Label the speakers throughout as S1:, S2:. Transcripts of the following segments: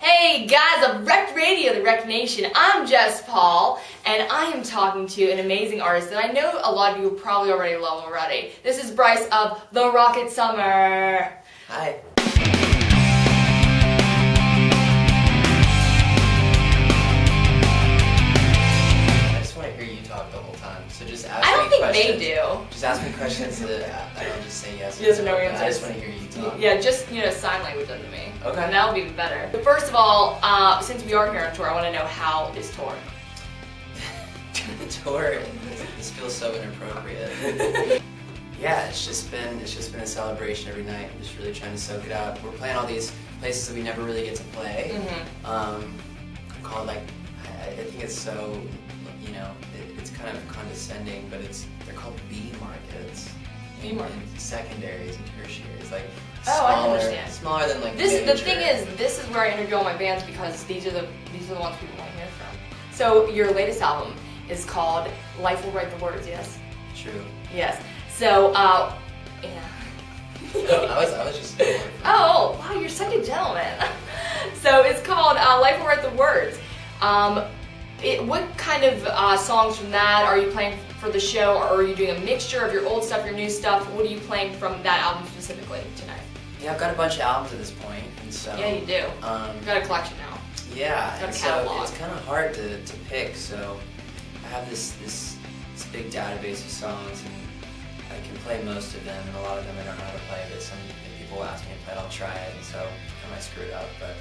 S1: Hey guys of Wrecked Radio, the Wrecked Nation, I'm Jess Paul, and I am talking to an amazing artist that I know a lot of you probably already love already. This is Bryce of The Rocket Summer.
S2: Hi. I just want to hear you talk the whole time, so just ask me questions.
S1: I don't think they do.
S2: Just ask me questions so that I don't just say yes.
S1: Yes or no answers.
S2: I just want to hear you talk.
S1: Yeah, just, sign language unto me.
S2: Okay.
S1: And that'll be even better. But first of all, since we are here on tour, I want to know how is tour?
S2: The tour, this feels so inappropriate. Yeah, it's just been a celebration every night. I'm just really trying to soak it up. We're playing all these places that we never really get to play. Mm-hmm. Called I think it's so, it's kind of condescending, but they're called B markets.
S1: B markets.
S2: And secondaries and tertiaries, like.
S1: Oh, I understand.
S2: Smaller than like.
S1: The thing is, this is where I interview all my bands because these are the ones people want to hear from. So your latest album is called Life Will Write the Words, yes?
S2: True.
S1: Yes. So, yeah.
S2: I was just.
S1: Oh, wow, you're such a gentleman. So it's called Life Will Write the Words. What kind of songs from that are you playing for the show, or are you doing a mixture of your old stuff, your new stuff? What are you playing from that album specifically tonight?
S2: Yeah, I've got a bunch of albums at this point, and so.
S1: Yeah, you do. You've got a collection now.
S2: Yeah,
S1: got
S2: and
S1: a
S2: so
S1: catalog.
S2: it's kind of hard to pick. So I have this big database of songs, and I can play most of them, and a lot of them I don't know how to play. But some people ask me to play, I'll try it, and so I might screw it up. But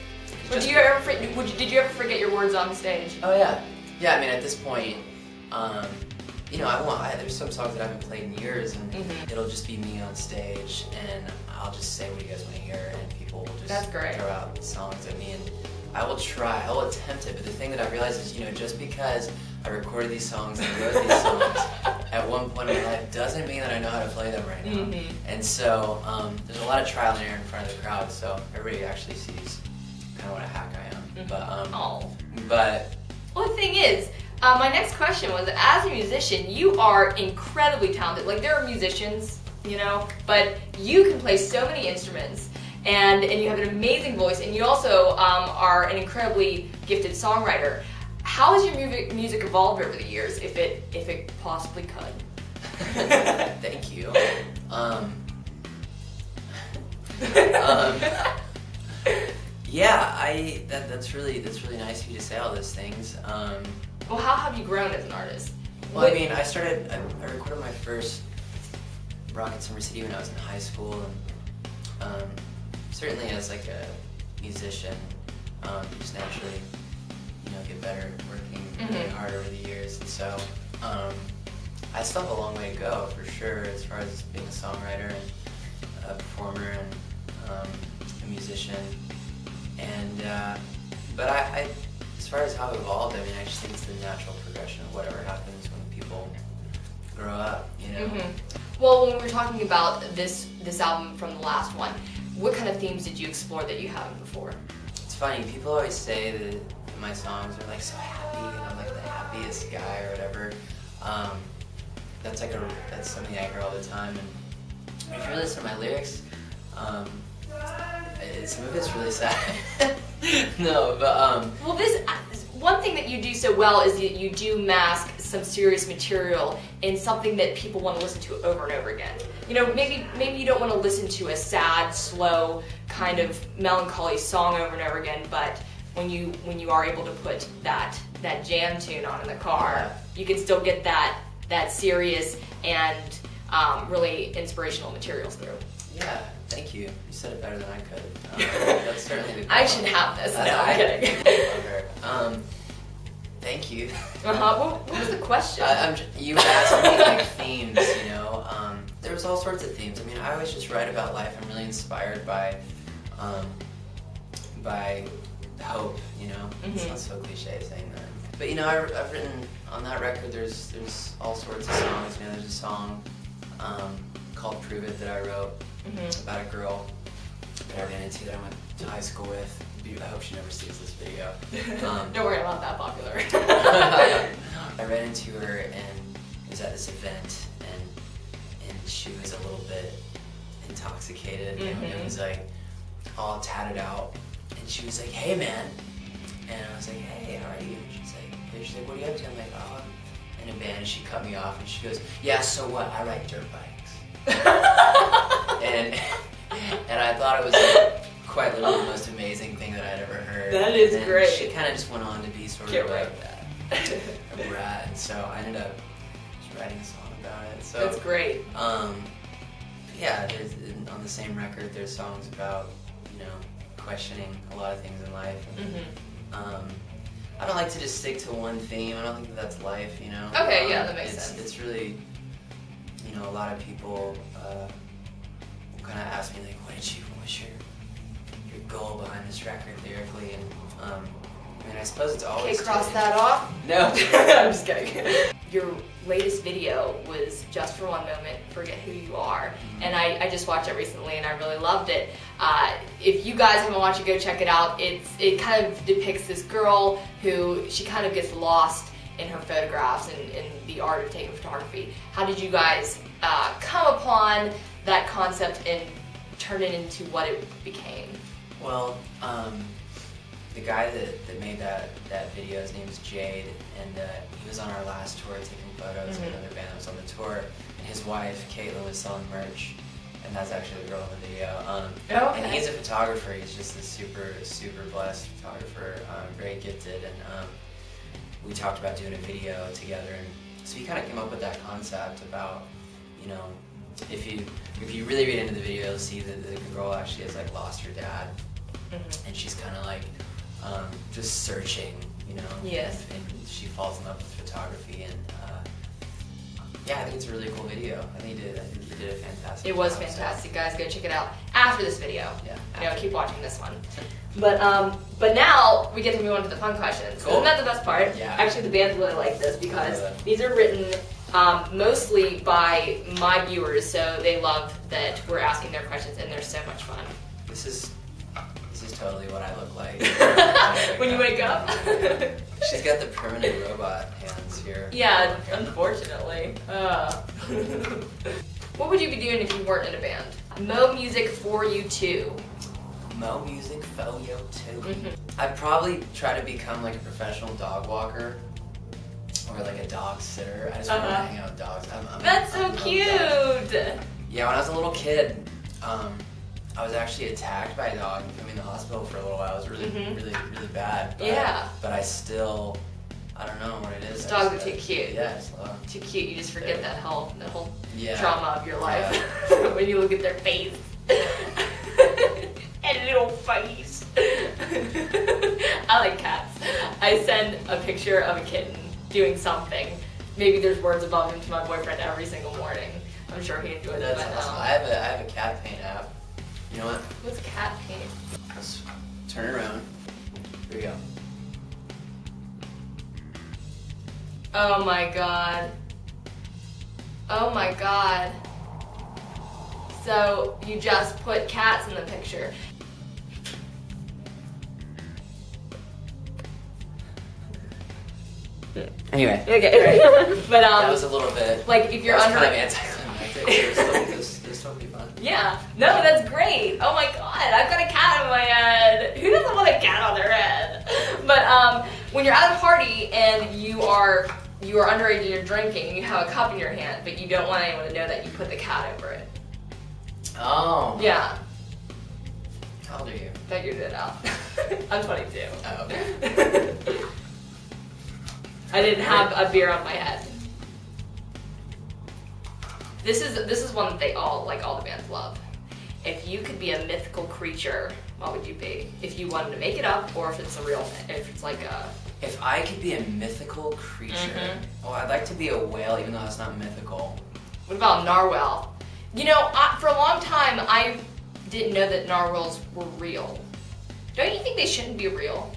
S1: did you ever forget your words on stage?
S2: Oh yeah. I mean, at this point, there's some songs that I haven't played in years, and it'll just be me on stage, and I'll just say what you guys want to hear, and people will just throw out songs at me, and I will attempt it. But the thing that I realized is, just because I recorded these songs and wrote these songs at one point in my life doesn't mean that I know how to play them right now. And so there's a lot of trial and error in front of the crowd, so everybody actually sees kind of what a hack I am. But
S1: Well, the thing is, my next question was, as a musician, you are incredibly talented. Like, there are musicians, but you can play so many instruments, and you have an amazing voice, and you also are an incredibly gifted songwriter. How has your music evolved over the years, if it possibly could?
S2: Thank you. Yeah, that's really nice of you to say all those things.
S1: Well, how have you grown as an artist?
S2: Well, I mean, I recorded my first Rocket Summer City when I was in high school, and certainly as like a musician, you just naturally, get better working really hard over the years, and so I still have a long way to go for sure as far as being a songwriter and a performer and a musician. And but I as far as how it evolved, I mean, I just think it's the natural progression of whatever happens when people grow up,
S1: Well, when we were talking about this album from the last one, what kind of themes did you explore that you haven't before?
S2: It's funny, people always say that my songs are like so happy, and I'm like the happiest guy or whatever. That's something I hear all the time, and if you listen to my lyrics, some of it's really sad. No, but
S1: well, this one thing that you do so well is that you do mask some serious material in something that people want to listen to over and over again. Maybe you don't want to listen to a sad, slow, kind of melancholy song over and over again, but when you are able to put that jam tune on in the car, you can still get that serious and really inspirational materials through.
S2: Yeah, thank you. You said it better than I could. That's certainly the
S1: I should have this. No, I'm kidding.
S2: Thank you.
S1: What was the question?
S2: You asked me like themes, there was all sorts of themes. I mean, I always just write about life. I'm really inspired by hope, It's not so cliche saying that. But I've written on that record. There's all sorts of songs. There's a song called "Prove It" that I wrote about a girl that I ran into that I went to high school with. I hope she never sees this video.
S1: Don't worry, I'm not that popular.
S2: I ran into her and it was at this event, and she was a little bit intoxicated, and it was like all tatted out, And she was like, hey man. And I was like, hey, how are you? And she's like, what are you up to? I'm like, oh, I'm in a band. And she cut me off and she goes, yeah, so what? I ride dirt bikes. and I thought it was like, quite literally the most amazing thing that I'd ever heard.
S1: That is
S2: and
S1: great.
S2: She kind of just went on to be sort of like a brat. And so I ended up just writing a song about it. So
S1: that's great.
S2: Yeah, on the same record, there's songs about, questioning a lot of things in life. And, I don't like to just stick to one theme. I don't think that's life,
S1: Okay, yeah, that makes sense.
S2: It's really, a lot of people kind of ask me, like, what's your goal behind this record lyrically? And, I suppose it's always...
S1: Okay, cross that off?
S2: No.
S1: I'm just kidding. Your latest video was Just for One Moment, Forget Who You Are. And I just watched it recently and I really loved it. If you guys haven't watched it, go check it out. It kind of depicts this girl who, she kind of gets lost in her photographs and in the art of taking photography. How did you guys come upon that concept and turn it into what it became?
S2: Well, the guy that made that video, his name is Jade, and he was on our last tour taking photos of another band that was on the tour, and his wife, Caitlin, was selling merch, and that's actually the girl in the video.
S1: Okay.
S2: And he's a photographer. He's just a super, super blessed photographer, very gifted, and we talked about doing a video together, and so he kind of came up with that concept about, if you really read into the video, you'll see that the girl actually has like lost her dad, and she's kind of like just searching,
S1: Yes.
S2: and she falls in love with photography, and yeah, I think it's a really cool video. I think he did a fantastic
S1: It was
S2: job,
S1: fantastic, guys. Go check it out after this video.
S2: Yeah.
S1: Keep watching this one. But now we get to move on to the fun questions.
S2: Cool.
S1: Isn't that the best part?
S2: Yeah.
S1: Actually, the bands really like this because these are written mostly by my viewers, so they love that we're asking their questions, and they're so much fun.
S2: This is totally what I look like
S1: when you wake up.
S2: She's got the permanent robot hands here.
S1: Yeah, unfortunately. What would you be doing if you weren't in a band? Mo music for you too.
S2: Mo music for you too. I'd probably try to become like a professional dog walker or like a dog sitter. I just want to hang out with dogs.
S1: That's so cute.
S2: Yeah, when I was a little kid, I was actually attacked by a dog and put me in the hospital for a little while. It was really, really, really bad. But I still, I don't know what it is.
S1: Dogs are too cute.
S2: Yeah, it's love.
S1: Too cute. You just forget that whole
S2: trauma
S1: of your life when you look at their face. And little face. I like cats. I send a picture of a kitten doing something. Maybe there's words above him to my boyfriend every single morning. I'm sure he enjoys it.
S2: That's awesome. I have a cat paint app. You know what?
S1: What's cat paint?
S2: Let's turn it around. Here we go.
S1: Oh my god. Oh my god. So you just put cats in the picture.
S2: Anyway.
S1: Okay. But
S2: that was a little bit.
S1: Like if you're
S2: that was
S1: under.
S2: kind of anticlimactic. This will be fun.
S1: Yeah. No, that's great. Oh my god, I've got a cat on my head. Who doesn't want a cat on their head? But when you're at a party and you are underage and you're drinking and you have a cup in your hand, but you don't want anyone to know that you put the cat over it.
S2: Oh.
S1: Yeah.
S2: How old are you?
S1: Figured it out. I'm 22.
S2: Oh, okay.
S1: I didn't have a beer on my head. This is one that they all the bands love. If you could be a mythical creature, what would you be? If you wanted to make it up, or if it's a real thing, if it's like a...
S2: If I could be a mythical creature, well, I'd like to be a whale, even though it's not mythical.
S1: What about narwhal? For a long time, I didn't know that narwhals were real. Don't you think they shouldn't be real?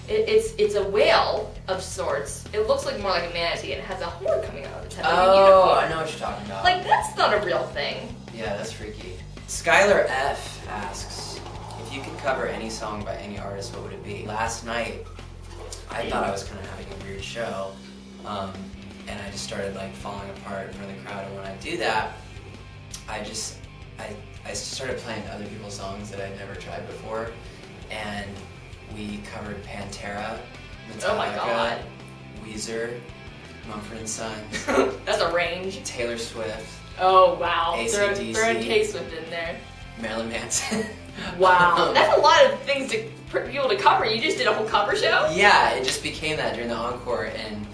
S1: It's a whale of sorts. It looks like more like a manatee, and it has a horn coming out of its head.
S2: Oh, I know what you're talking about.
S1: Like, that's not a real thing.
S2: Yeah, that's freaky. Skylar F asks, if you could cover any song by any artist, what would it be? Last night, I thought I was kind of having a weird show, and I just started like falling apart in front of the crowd. And when I do that, I started playing other people's songs that I'd never tried before, and we covered Pantera, Metallica,
S1: Oh my God.
S2: Weezer, Mumford & Sons,
S1: That's a range.
S2: Taylor Swift,
S1: Oh wow.
S2: AC/DC.
S1: Throwing K-Swift in there.
S2: Marilyn Manson.
S1: Wow. That's a lot of things for people to cover. You just did a whole cover show?
S2: Yeah, it just became that during the encore, and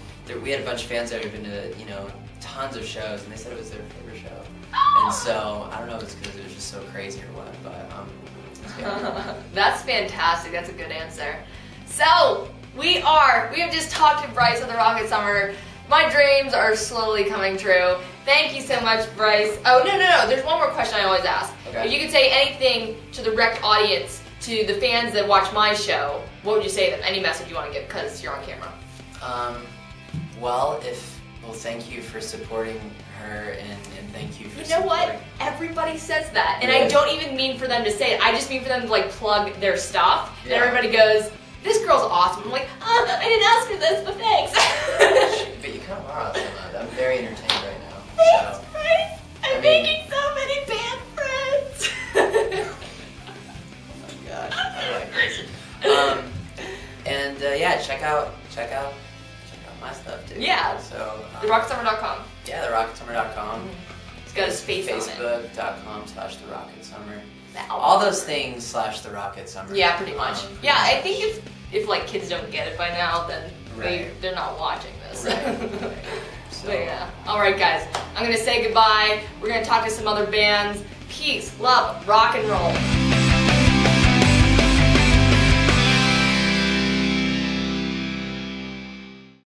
S2: we had a bunch of fans that had been to, tons of shows, and they said it was their favorite show. And so, I don't know if it's because it was just so crazy or what, but
S1: That's fantastic. That's a good answer. So, we have just talked to Bryce of the Rocket Summer. My dreams are slowly coming true. Thank you so much, Bryce. Oh, no. There's one more question I always ask.
S2: Okay.
S1: If you could say anything to the Wrecked audience, to the fans that watch my show, what would you say to them? Any message you want to give, because you're on camera.
S2: Thank you for supporting her, and thank you for
S1: You know what?
S2: supporting...
S1: Everybody says that. And
S2: Yeah.
S1: I don't even mean for them to say it. I just mean for them to, plug their stuff.
S2: Yeah.
S1: And everybody goes, this girl's awesome. I'm like, I didn't ask for this, but thanks.
S2: But you kind of are awesome. I'm very entertained right now.
S1: Thanks,
S2: So.
S1: Bryce. I'm making so many band friends.
S2: Oh my gosh, I like this. Check out my stuff too.
S1: Yeah.
S2: So
S1: TheRocketSummer.com.
S2: Yeah, therocketsummer.com.
S1: It's got his face on it.
S2: Facebook.com/therocketsummer.
S1: The album
S2: All those
S1: cover.
S2: things /therocketsummer.
S1: Yeah, pretty much. I think if kids don't get it by now, then
S2: Right.
S1: they're not watching this.
S2: Right. So,
S1: But yeah. All right, guys. I'm gonna say goodbye. We're gonna talk to some other bands. Peace, love, rock and roll.